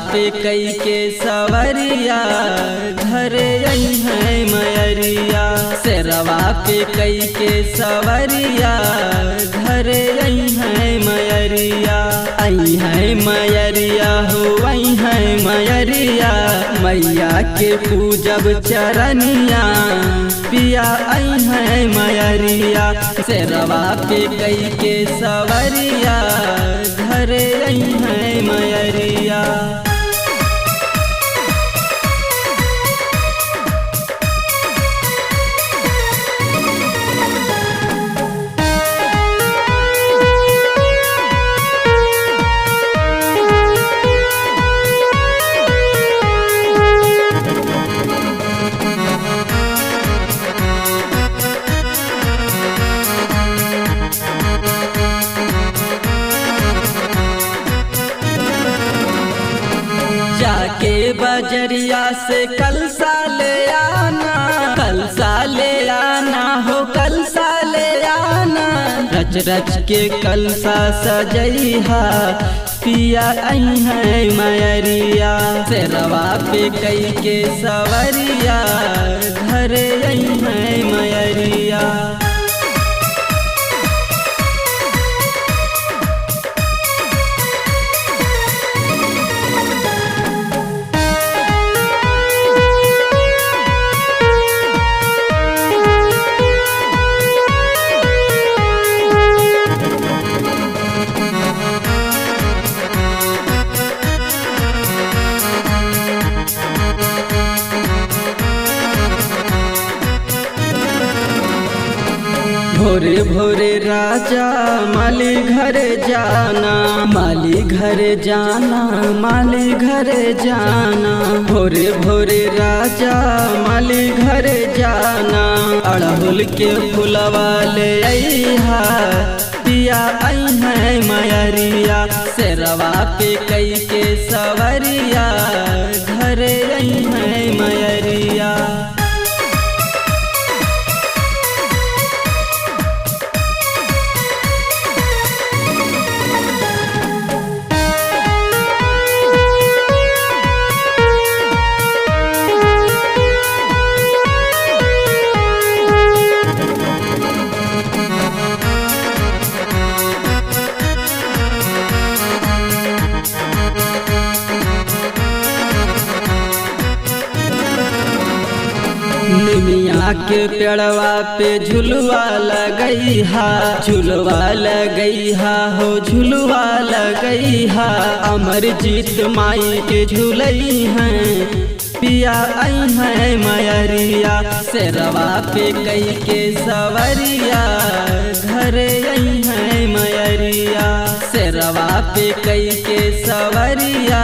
पे कई के सवरिया घरे आई है मयरिया। शेरवा पे कई के सवरिया घरे आई है मयरिया। आई है मयरिया हो आई है मयरिया। मैया के पूजब चरनिया पिया आई है मयरिया। शेरवा पे कई के सवरिया घरे आई है मयरिया। जाके बजरिया से कलसा ले आना, कलसा ले आना हो कलसा ले आना। रच रच के कलसा सजइहा पिया आई है मयरिया। शेरवा पे कई के सवरिया घरे आई है मयरिया। भोरे भोरे राजा माली घरे जाना, माली घरे जाना, माली घरे जाना। भोरे भोरे राजा माली घरे जाना। अड़हुल के फुलवा ले अइहा पिया आई है मयरिया। शेरवा पे कई के सवरिया घरे आई है मयरिया। निमिया के पेड़वा पे झुलवा लगई हा, झुलवा लगई हा हो झुलवा लगई हा। अमरजीत माई के झुलई हैं पिया आई है मयरिया। शेरवा पे कई के सवरिया घरे आई है मयरिया। शेरवा पे कई के सवरिया